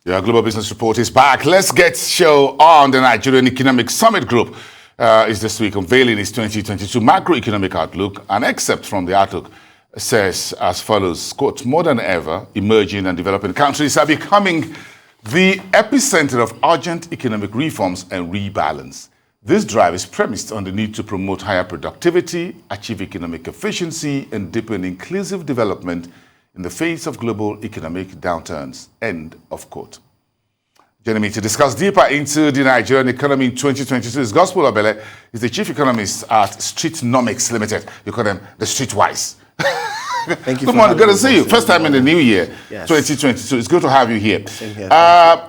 Your Global Business Report is back. Let's get show on. The Nigerian Economic Summit Group is this week unveiling its 2022 macroeconomic outlook. An excerpt from the outlook says as follows, quote, more than ever, emerging and developing countries are becoming the epicenter of urgent economic reforms and rebalance. This drive is premised on the need to promote higher productivity, achieve economic efficiency, and deepen inclusive development in the face of global economic downturns, end of quote. Joining me to discuss deeper into the Nigerian economy in 2022 is Gospel Obele. He's the chief economist at Streetnomics Ltd. You call them the Streetwise. Thank you. Good morning, good to see you. First time in the new year, yes. 2022. It's good to have you here. Same here.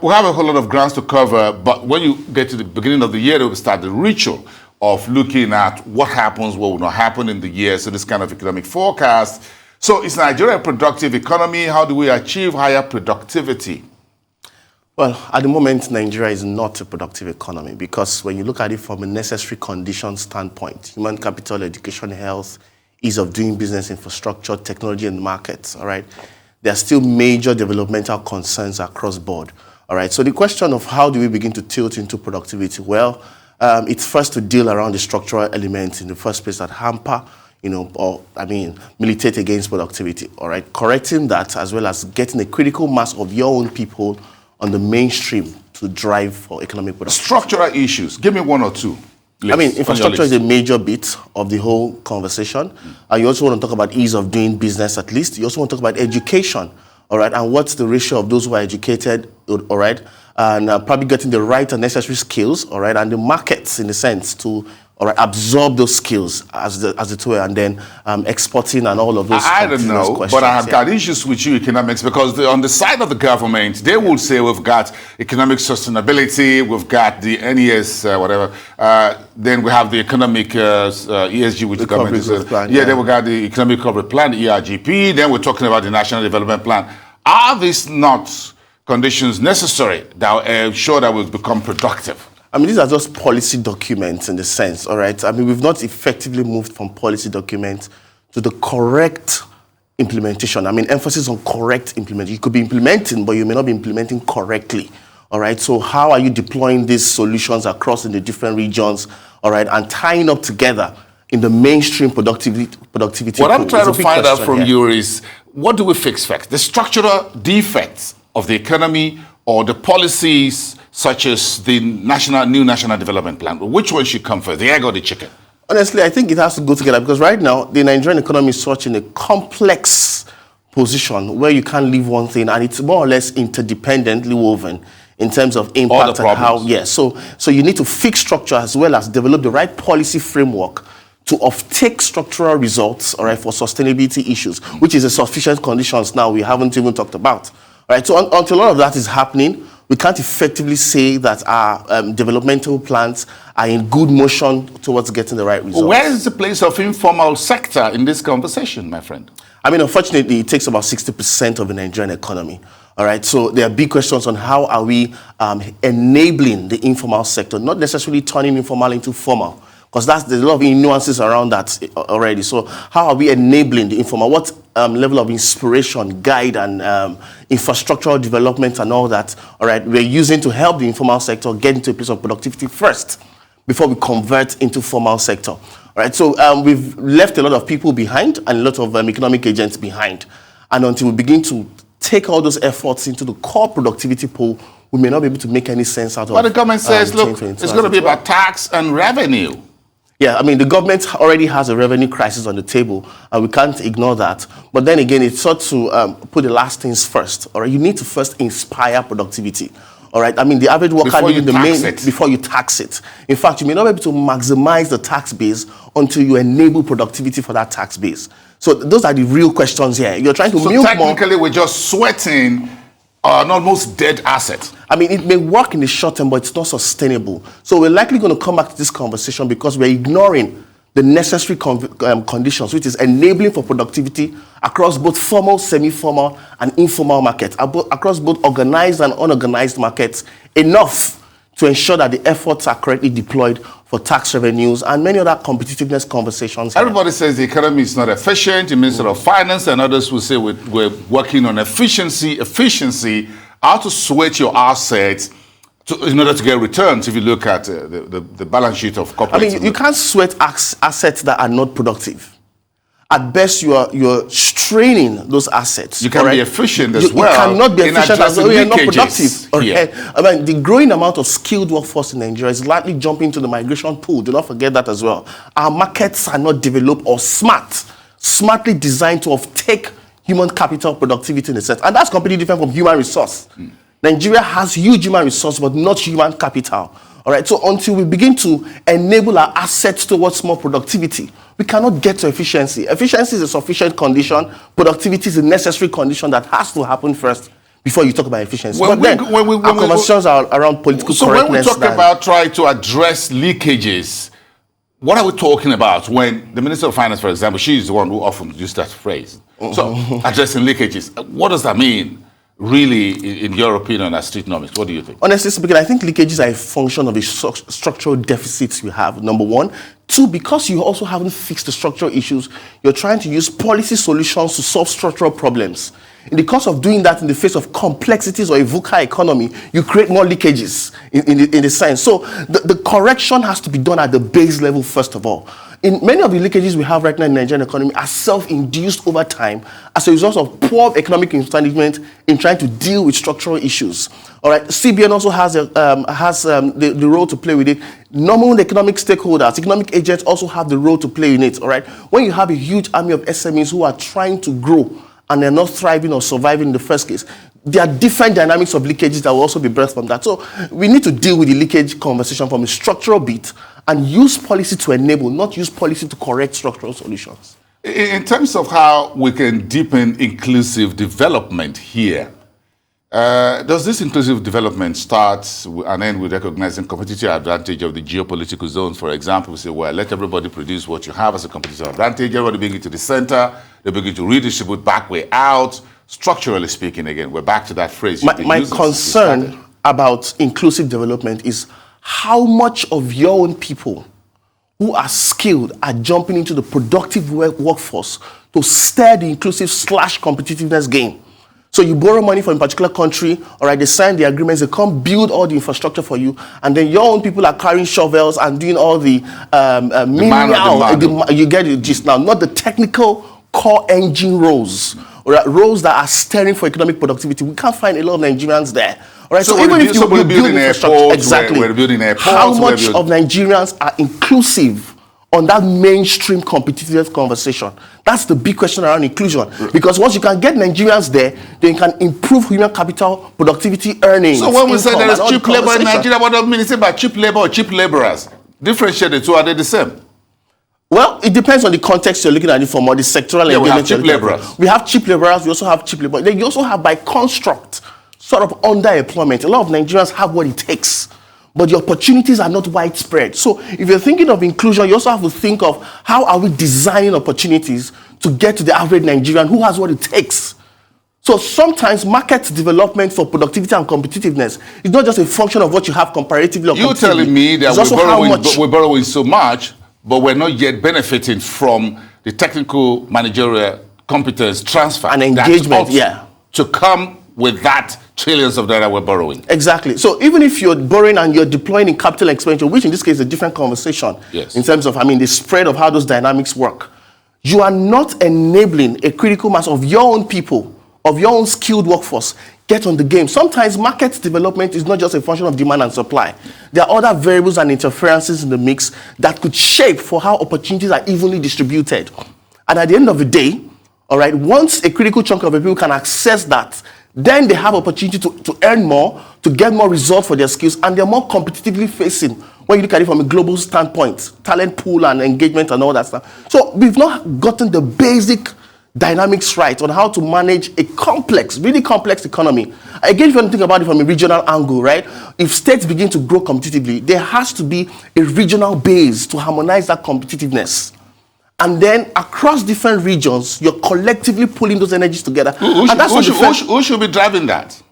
We have a whole lot of grounds to cover, but when you get to the beginning of the year, we start the ritual of looking at what happens, what will not happen in the year. So this kind of economic forecast. So is Nigeria a productive economy? How do we achieve higher productivity? Well, at the moment, Nigeria is not a productive economy because when you look at it from a necessary condition standpoint, human capital, education, health, ease of doing business, infrastructure, technology, and markets, all right, there are still major developmental concerns across board, all right? So the question of how do we begin to tilt into productivity? Well, it's first to deal around the structural elements in the first place that hamper, militate against productivity, all right? Correcting that as well as getting a critical mass of your own people on the mainstream to drive for economic productivity. Structural issues, give me one or two. Infrastructure is a major bit of the whole conversation. And you also want to talk about ease of doing business at least. You also want to talk about education, all right? And what's the ratio of those who are educated, all right? And probably getting the right and necessary skills, all right? And the markets, in a sense, to absorb those skills as it were, and then exporting and all of those. I don't know, but I have got issues with you economics because on the side of the government, they will say we've got economic sustainability, we've got the NES, then we have the economic ESG, which the government is. Plan, then we got the economic recovery plan, the ERGP, then we're talking about the National Development Plan. Are these not conditions necessary that will ensure that we'll become productive? These are just policy documents in the sense, all right? We've not effectively moved from policy documents to the correct implementation. Emphasis on correct implementation. You could be implementing, but you may not be implementing correctly, all right? So how are you deploying these solutions across in the different regions, all right, and tying up together in the mainstream productivity What I'm trying to find out from you is, what do we fix first? The structural defects of the economy or the policies such as the new national development plan? Which one should come first, the egg or the chicken? Honestly, I think it has to go together because right now, the Nigerian economy is such in a complex position where you can't leave one thing and it's more or less interdependently woven in terms of impact and how, So you need to fix structure as well as develop the right policy framework to take structural results, all right, for sustainability issues, which is a sufficient conditions now we haven't even talked about. All right, so until all of that is happening, we can't effectively say that our developmental plans are in good motion towards getting the right results. Where is the place of informal sector in this conversation, my friend? Unfortunately, it takes about 60% of the Nigerian economy. All right, so there are big questions on how are we enabling the informal sector, not necessarily turning informal into formal, because there's a lot of nuances around that already. So how are we enabling the informal? What level of inspiration, guide, and infrastructural development and all that, all right, we're using to help the informal sector get into a place of productivity first before we convert into formal sector. All right, so we've left a lot of people behind and a lot of economic agents behind. And until we begin to take all those efforts into the core productivity pool, we may not be able to make any sense out of it. But the government says, look, it's going to be about tax and revenue. Yeah, the government already has a revenue crisis on the table, and we can't ignore that. But then again, it's sort to put the last things first. All right, you need to first inspire productivity. All right, the average worker before you tax it. In fact, you may not be able to maximize the tax base until you enable productivity for that tax base. So those are the real questions here. You're trying to milk more. So technically, we're just sweating an almost dead asset. It may work in the short term, but it's not sustainable. So we're likely going to come back to this conversation because we're ignoring the necessary conditions, which is enabling for productivity across both formal, semi-formal, and informal markets, across both organized and unorganized markets, enough to ensure that the efforts are correctly deployed for tax revenues and many other competitiveness conversations. Everybody says the economy is not efficient. The Minister of Finance and others will say we're working on efficiency. how to sweat your assets in order to get returns. If you look at the balance sheet of corporate, I mean, you can't sweat assets that are not productive. At best, you're straining those assets. You can be efficient as well. You cannot be efficient as well. You're not productive. Okay. I mean, the growing amount of skilled workforce in Nigeria is likely jumping to the migration pool. Do not forget that as well. Our markets are not developed or smartly designed to take human capital productivity in a sense. And that's completely different from human resource. Nigeria has huge human resource, but not human capital. All right. So until we begin to enable our assets towards more productivity, we cannot get to efficiency. Efficiency is a sufficient condition. Productivity is a necessary condition that has to happen first before you talk about efficiency. But then, our conversations are around political correctness. So when we talk about trying to address leakages, what are we talking about? When the Minister of Finance, for example, she is the one who often uses that phrase. So addressing leakages, what does that mean? Really, in your opinion, as Streetnomics, what do you think? Honestly speaking, I think leakages are a function of the structural deficits we have, number one. Two, because you also haven't fixed the structural issues, you're trying to use policy solutions to solve structural problems. In the course of doing that in the face of complexities or a VUCA economy, you create more leakages in the sense. So the correction has to be done at the base level first of all. In many of the leakages we have right now in the Nigerian economy are self-induced over time as a result of poor economic management in trying to deal with structural issues. All right, CBN also has the role to play with it. Normal economic stakeholders, economic agents also have the role to play in it. All right, when you have a huge army of SMEs who are trying to grow and they're not thriving or surviving in the first case, there are different dynamics of leakages that will also be birthed from that. So we need to deal with the leakage conversation from a structural beat and use policy to enable, not use policy to correct structural solutions. In terms of how we can deepen inclusive development here, does this inclusive development start and end with recognizing competitive advantage of the geopolitical zones? For example, we say, well, let everybody produce what you have as a competitive advantage. Everybody bring it to the center. They begin to redistribute back way out. Structurally speaking, again, we're back to that phrase. My concern about inclusive development is how much of your own people who are skilled are jumping into the productive workforce to stir the inclusive / competitiveness game. So you borrow money from a particular country, all right, they sign the agreements, they come build all the infrastructure for you, and then your own people are carrying shovels and doing all the you get the gist now, not the technical core engine roles, or roles that are stirring for economic productivity. We can't find a lot of Nigerians there. All right, so even if you build infrastructure, exactly, we're building airports, how much of Nigerians are inclusive on that mainstream competitiveness conversation? That's the big question around inclusion. Because once you can get Nigerians there, then you can improve human capital, productivity, earnings. So when we say there is cheap labor in Nigeria, what do we mean? Is it about cheap labor or cheap laborers? Differentiate the two, are they the same? Well, it depends on the context you're looking at it from, or the sectoral engagement. We have cheap laborers. We have cheap laborers, we also have cheap labor. Then you also have, by construct, sort of underemployment. A lot of Nigerians have what it takes, but the opportunities are not widespread. So if you're thinking of inclusion, you also have to think of how are we designing opportunities to get to the average Nigerian who has what it takes. So sometimes market development for productivity and competitiveness is not just a function of what you have comparatively. You're telling me that we're borrowing so much, but we're not yet benefiting from the technical managerial competence transfer and engagement, to come with that trillions of naira we're borrowing. Exactly. So even if you're borrowing and you're deploying in capital expenditure, which in this case is a different conversation, in terms of, the spread of how those dynamics work, you are not enabling a critical mass of your own people, of your own skilled workforce, get on the game. Sometimes market development is not just a function of demand and supply. There are other variables and interferences in the mix that could shape for how opportunities are evenly distributed. And at the end of the day, all right, once a critical chunk of the people can access that, then they have opportunity to earn more, to get more results for their skills, and they're more competitively facing when you look at it from a global standpoint, talent pool and engagement and all that stuff. So we've not gotten the basic dynamics right on how to manage a complex, really complex economy. Again, if you want to think about it from a regional angle, right? If states begin to grow competitively, there has to be a regional base to harmonize that competitiveness. And then across different regions, you're collectively pulling those energies together. Who should be driving that?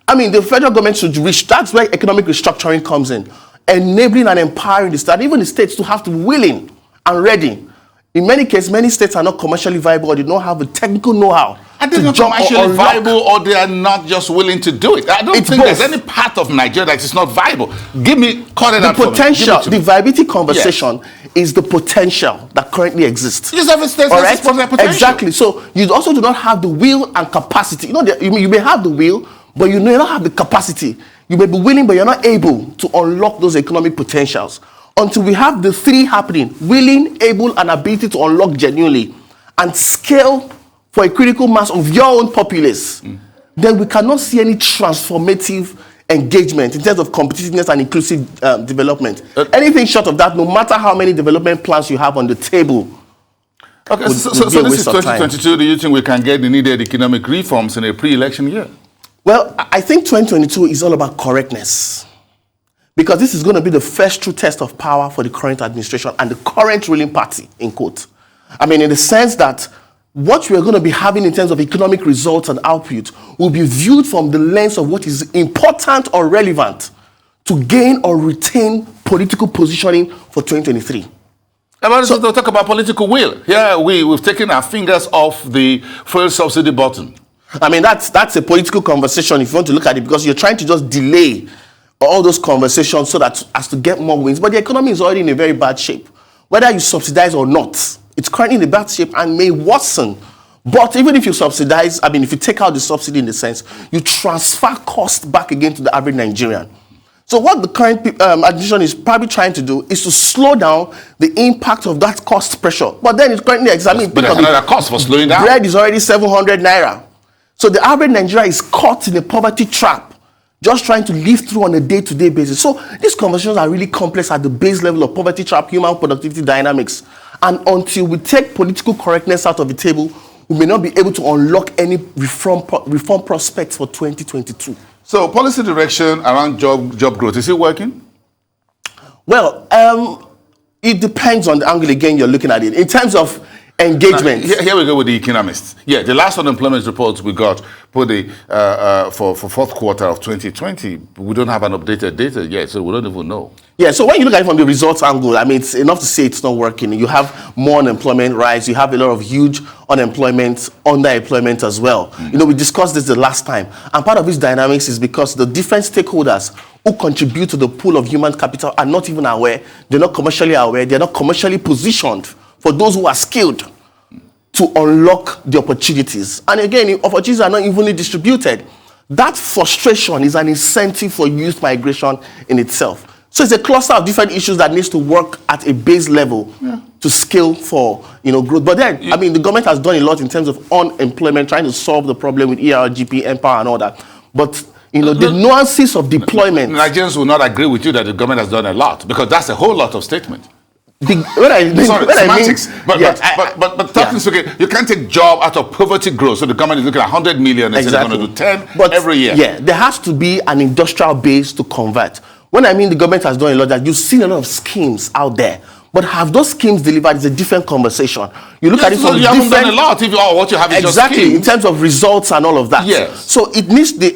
The federal government should reach. That's where economic restructuring comes in. Enabling and empowering the state, even the states, to have to be willing and ready. In many cases, many states are not commercially viable, or they don't have the technical know-how Are they not commercially viable, or they are not just willing to do it? I don't think there's any part of Nigeria that is not viable. Call it out for me. The potential, the viability conversation is the potential that currently exists. Yes, all right? Potential. Exactly. So you also do not have the will and capacity. You know, you may have the will, but you may not have the capacity. You may be willing, but you're not able to unlock those economic potentials. Until we have the three happening: willing, able, and ability to unlock genuinely, and scale for a critical mass of your own populace, then we cannot see any transformative engagement in terms of competitiveness and inclusive development. Anything short of that, no matter how many development plans you have on the table. Okay, so this is 2022. Do you think we can get the needed economic reforms in a pre-election year? Well, I think 2022 is all about correctness, because this is going to be the first true test of power for the current administration and the current ruling party, in quote. I mean, in the sense that what we are going to be having in terms of economic results and output will be viewed from the lens of what is important or relevant to gain or retain political positioning for 2023. So to talk about political will. Yeah, we've taken our fingers off the fuel subsidy button. I mean, that's a political conversation if you want to look at it, because you're trying to just delay all those conversations so that as to get more wins. But the economy is already in a very bad shape. Whether you subsidize or not, it's currently in a bad shape and may worsen. But even if you subsidize, I mean, if you take out the subsidy in the sense, you transfer cost back again to the average Nigerian. So what the current administration is probably trying to do is to slow down the impact of that cost pressure. But then it's currently examining. But there's another cost for slowing down. Bread is already 700 naira. So the average Nigerian is caught in a poverty trap, just trying to live through on a day-to-day basis. So these conversations are really complex at the base level of poverty trap, human productivity dynamics. And until we take political correctness out of the table, we may not be able to unlock any reform prospects for 2022. So policy direction around job growth, is it working? Well, it depends on the angle again you're looking at it. In terms of engagement. Here we go with the Economist. Yeah, the last unemployment report we got for fourth quarter of 2020, we don't have an updated data yet, so we don't even know. Yeah, so when you look at it from the results angle, I mean, it's enough to say it's not working. You have more unemployment rise. You have a lot of huge unemployment, underemployment as well. You know, we discussed this the last time. And part of this dynamics is because the different stakeholders who contribute to the pool of human capital are not even aware. They're not commercially aware. They're not commercially positioned for those who are skilled to unlock the opportunities. And again, if opportunities are not evenly distributed, that frustration is an incentive for youth migration in itself. So it's a cluster of different issues that needs to work at a base level to scale for growth. But then, I mean, the government has done a lot in terms of unemployment, trying to solve the problem with ERGP, Empower, and all that. But the nuances of deployment. Nigerians will not agree with you that the government has done a lot, because that's a whole lot of statement. Semantics. But talking speaking, you can't take job out of poverty growth. So the government is looking at 100 million and they're going to do 10 every year. Yeah, there has to be an industrial base to convert. When I mean the government has done a lot, that you've seen a lot of schemes out there. But have those schemes delivered is a different conversation. You look at it from you haven't done a lot if what you have is just schemes. In terms of results and all of that. Yes. So it needs the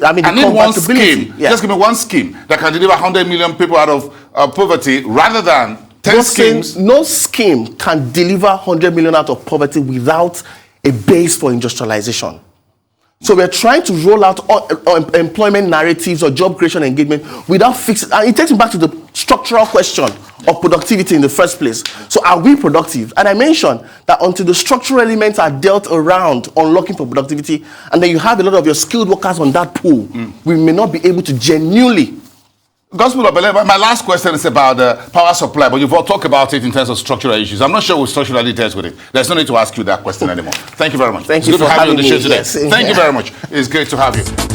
one scheme. Yeah. Just give me one scheme that can deliver 100 million people out of poverty rather than 10 schemes. No scheme can deliver 100 million out of poverty without a base for industrialization. So we're trying to roll out employment narratives or job creation engagement without fixing. And it takes me back to the structural question of productivity in the first place. So are we productive? And I mentioned that until the structural elements are dealt around unlocking for productivity, and then you have a lot of your skilled workers on that pool, we may not be able to genuinely. Gospel Obele, my last question is about the power supply, but you've all talked about it in terms of structural issues. I'm not sure we'll structurally test with it. There's no need to ask you that question anymore. Thank you very much. Thank you for having me. Thank you very much. It's great to have you.